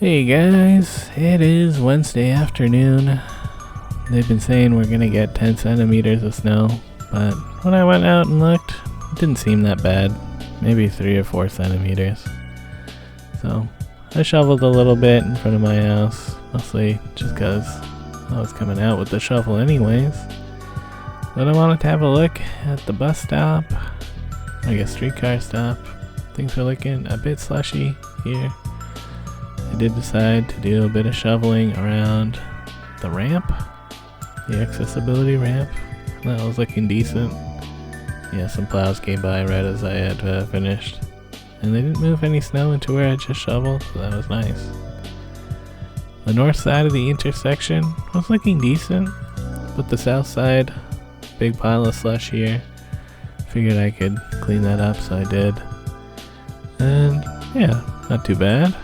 Hey guys, it is Wednesday afternoon. They've been saying we're gonna get 10 centimeters of snow, but when I went out and looked, it didn't seem that bad. Maybe 3 or 4 centimeters. So I shoveled a little bit in front of my house, mostly just because I was coming out with the shovel anyways. But I wanted to have a look at the bus stop, I guess streetcar stop. Things are looking a bit slushy here. I did decide to do a bit of shoveling around the ramp, the accessibility ramp. That was looking decent. Yeah, some plows came by right as I had finished. And they didn't move any snow into where I just shoveled, so that was nice. The north side of the intersection was looking decent, but the south side, big pile of slush here. Figured I could clean that up, so I did. And yeah, not too bad.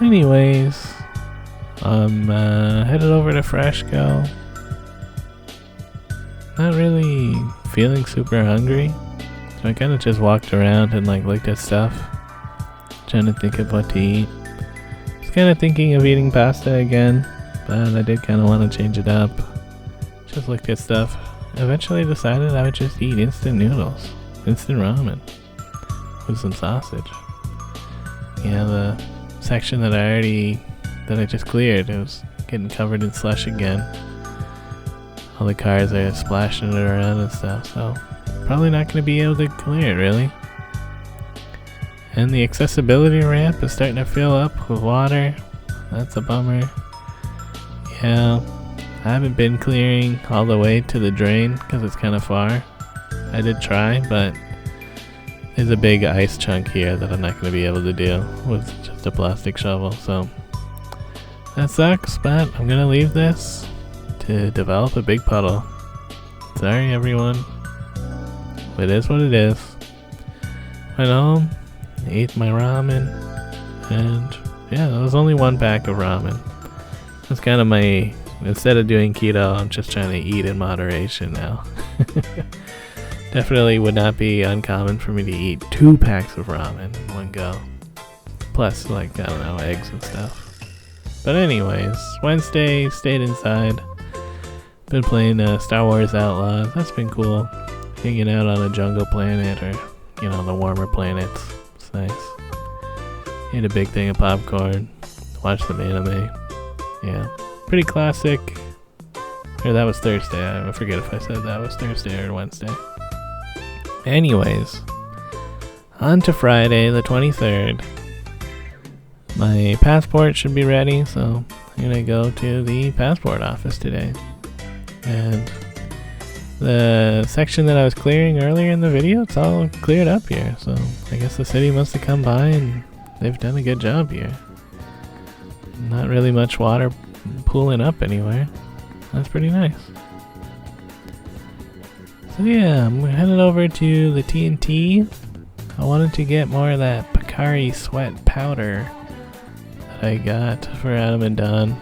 Anyways, I'm headed over to Freshco. Not really feeling super hungry, so I kind of just walked around and looked at stuff, trying to think of what to eat. Just kind of thinking of eating pasta again, but I did kind of want to change it up. Just looked at stuff. Eventually decided I would just eat instant noodles, instant ramen, with some sausage. Yeah, the section that I just cleared, it was getting covered in slush again. All the cars are splashing it around and stuff, so probably not going to be able to clear it really. And the accessibility ramp is starting to fill up with water. That's a bummer. Yeah, I haven't been clearing all the way to the drain because it's kind of far. I did try, but there's a big ice chunk here that I'm not going to be able to do with just a plastic shovel, so that sucks, but I'm going to leave this to develop a big puddle. Sorry everyone, it is what it is. Went home, ate my ramen, and yeah, there was only one pack of ramen. That's kind of my, instead of doing keto, I'm just trying to eat in moderation now. Definitely would not be uncommon for me to eat 2 packs of ramen in one go. Plus, I don't know, eggs and stuff. But anyways, Wednesday, stayed inside. Been playing Star Wars Outlaws. That's been cool. Hanging out on a jungle planet or, the warmer planets. It's nice. Ate a big thing of popcorn. Watched some anime. Yeah, pretty classic. Or that was Thursday. I forget if I said that was Thursday or Wednesday. Anyways, on to Friday the 23rd. My passport should be ready, so I'm gonna go to the passport office today. And the section that I was clearing earlier in the video, it's all cleared up here, so I guess the city must have come by and they've done a good job here. Not really much water pooling up anywhere. That's pretty nice. So yeah, I'm headed over to the TNT. I wanted to get more of that Pocari Sweat powder that I got for Adam and Don.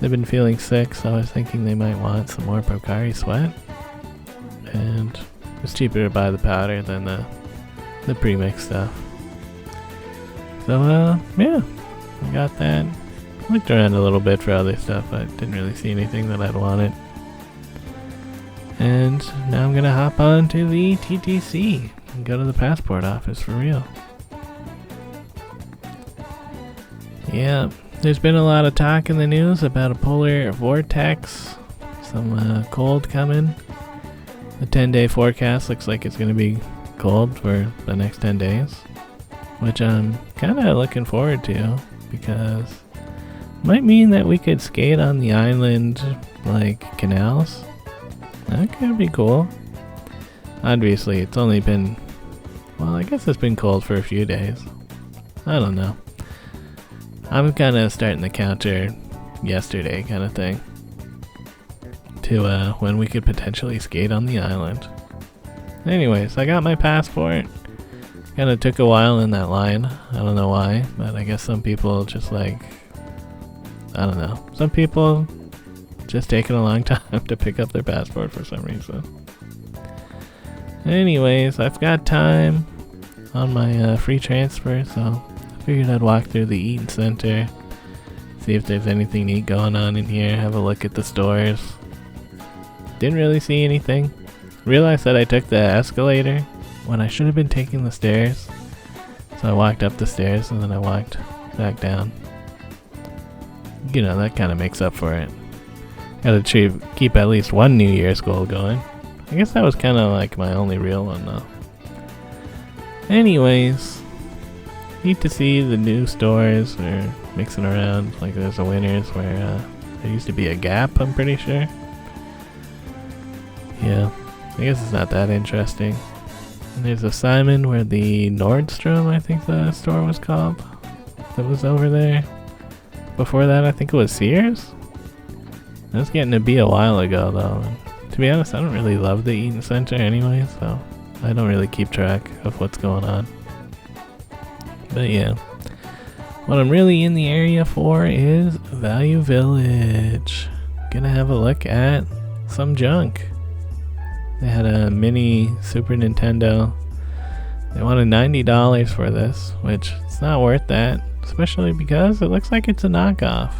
They've been feeling sick, so I was thinking they might want some more Pocari Sweat. And it's cheaper to buy the powder than the pre-mixed stuff. So yeah, I got that. Looked around a little bit for other stuff, but didn't really see anything that I'd wanted. And now I'm gonna hop on to the TTC and go to the passport office for real. Yeah, there's been a lot of talk in the news about a polar vortex, some cold coming. The 10-day forecast looks like it's gonna be cold for the next 10 days, which I'm kinda looking forward to because it might mean that we could skate on the island canals. That could be cool. Obviously, it's only been, I guess it's been cold for a few days. I don't know. I'm kind of starting the counter yesterday kind of thing to when we could potentially skate on the island. Anyways, I got my passport. Kind of took a while in that line. I don't know why, but I guess some people just I don't know. Some people just taking a long time to pick up their passport for some reason. Anyways, I've got time on my free transfer, so Figured I'd walk through the Eaton Center, see if there's anything neat going on in here, have a look at the stores. Didn't really see anything. Realized that I took the escalator when I should have been taking the stairs. So I walked up the stairs and then I walked back down. You know, that kind of makes up for it. Gotta keep at least one New Year's goal going. I guess that was kind of like my only real one though. Anyways, neat to see the new stores are mixing around. Like there's a Winners where there used to be a Gap, I'm pretty sure. Yeah, I guess it's not that interesting. And there's a Simon where the Nordstrom, I think the store was called, that was over there. Before that, I think it was Sears. That was getting to be a while ago though. And to be honest, I don't really love the Eaton Center anyway, so I don't really keep track of what's going on. But yeah, what I'm really in the area for is Value Village. Gonna have a look at some junk. They had a mini Super Nintendo. They wanted $90 for this, which it's not worth that, especially because it looks like it's a knockoff.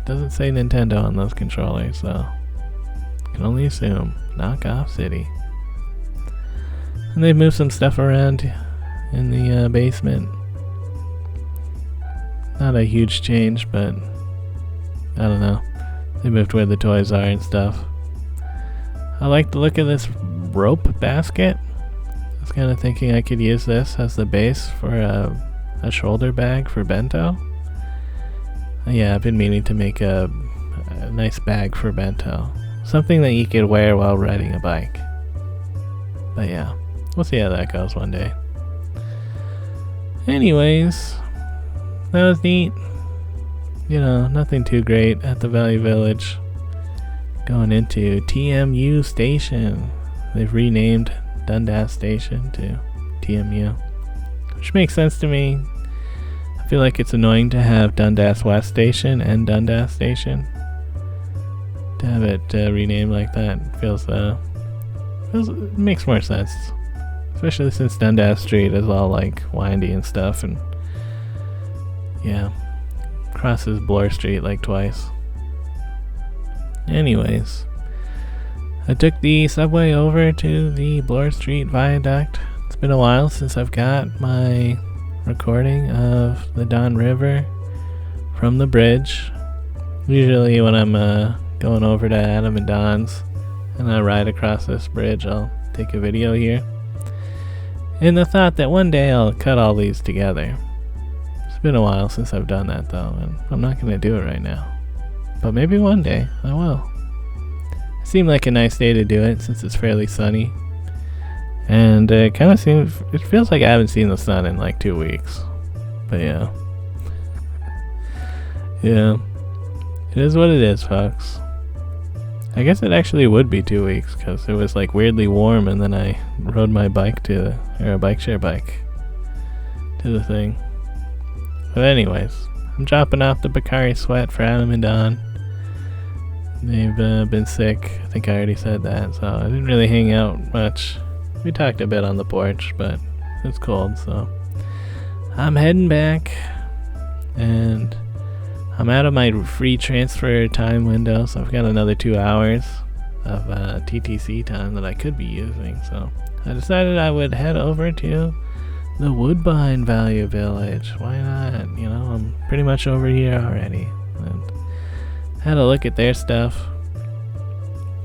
It doesn't say Nintendo on those controllers, so I can only assume knockoff city. And they've moved some stuff around in the basement. Not a huge change, but I don't know. They moved where the toys are and stuff. I like the look of this rope basket. I was kind of thinking I could use this as the base for a shoulder bag for bento. Yeah, I've been meaning to make a nice bag for bento. Something that you could wear while riding a bike. But yeah, we'll see how that goes one day. Anyways, that was neat. You know, nothing too great at the Value Village. Going into TMU Station. They've renamed Dundas Station to TMU, which makes sense to me. I feel like it's annoying to have Dundas West Station and Dundas Station. To have it renamed like that feels it makes more sense, especially since Dundas Street is all like windy and stuff, and yeah, crosses Bloor Street like twice. Anyways, I took the subway over to the Bloor Street Viaduct. It's been a while since I've got my recording of the Don River from the bridge. Usually when I'm going over to Adam and Don's and I ride across this bridge, I'll take a video here. In the thought that one day I'll cut all these together. It's been a while since I've done that though, and I'm not going to do it right now. But maybe one day I will. It seemed like a nice day to do it since it's fairly sunny. And it feels like I haven't seen the sun in like 2 weeks. But yeah. Yeah. It is what it is, folks. I guess it actually would be 2 weeks because it was like weirdly warm and then I rode my bike or a bike share bike to the thing. But anyways, I'm dropping off the Bakari Sweat for Adam and Don. They've been sick. I think I already said that, so I didn't really hang out much. We talked a bit on the porch, but it's cold, so I'm heading back, and I'm out of my free transfer time window, so I've got another 2 hours of TTC time that I could be using, so I decided I would head over to the Woodbine Value Village. Why not? You know, I'm pretty much over here already. And had a look at their stuff.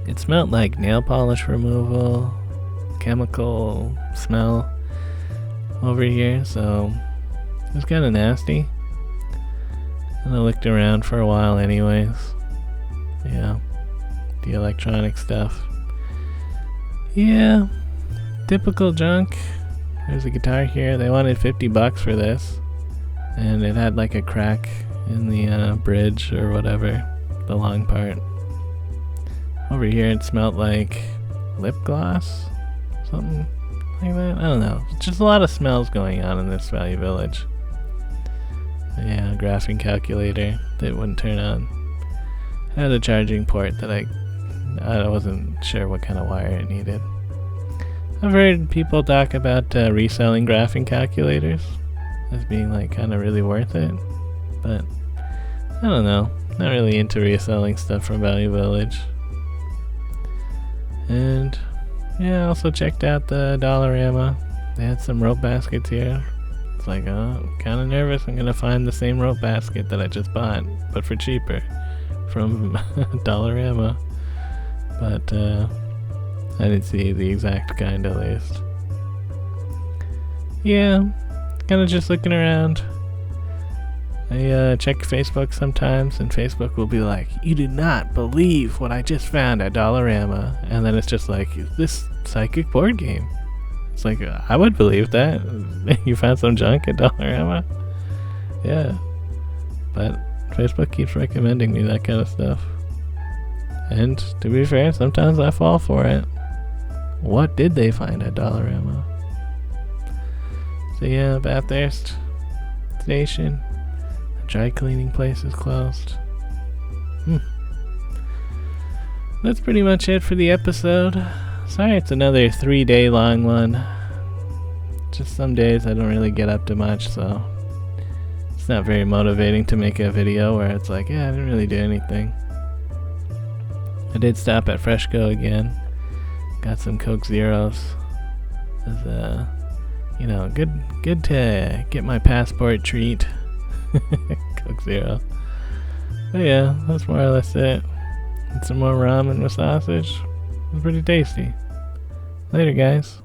It smelled like nail polish removal, chemical smell over here, so it was kind of nasty. And I looked around for a while anyways. Yeah, the electronic stuff. Yeah, typical junk. There's a guitar here. They wanted $50 for this, and it had like a crack in the bridge or whatever, the long part. Over here it smelled like lip gloss, something like that. I don't know. It's just a lot of smells going on in this Value Village. Yeah, graphing calculator that wouldn't turn on. It had a charging port that I wasn't sure what kind of wire it needed. I've heard people talk about reselling graphing calculators. as being like kind of really worth it. But I don't know. Not really into reselling stuff from Value Village. And yeah, I also checked out the Dollarama. They had some rope baskets here. It's like, oh, I'm kind of nervous. I'm gonna find the same rope basket that I just bought, but for cheaper, from Dollarama. But I didn't see the exact kind, at least. Yeah, kind of just looking around. I check Facebook sometimes, and Facebook will be like, "You do not believe what I just found at Dollarama," and then it's just like, this psychic board game. It's like, I would believe that. You found some junk at Dollarama? Yeah. But Facebook keeps recommending me that kind of stuff. And to be fair, sometimes I fall for it. What did they find at Dollarama? So yeah, Bathurst Station. Dry cleaning place is closed. That's pretty much it for the episode. Sorry it's another 3-day long one. Just some days I don't really get up to much, so it's not very motivating to make a video where it's like, yeah, I didn't really do anything. I did stop at Freshco again. Got some Coke Zeros. It was good to get my passport treat. Coke Zero. But yeah, that's more or less it. And some more ramen with sausage. It was pretty tasty. Later, guys.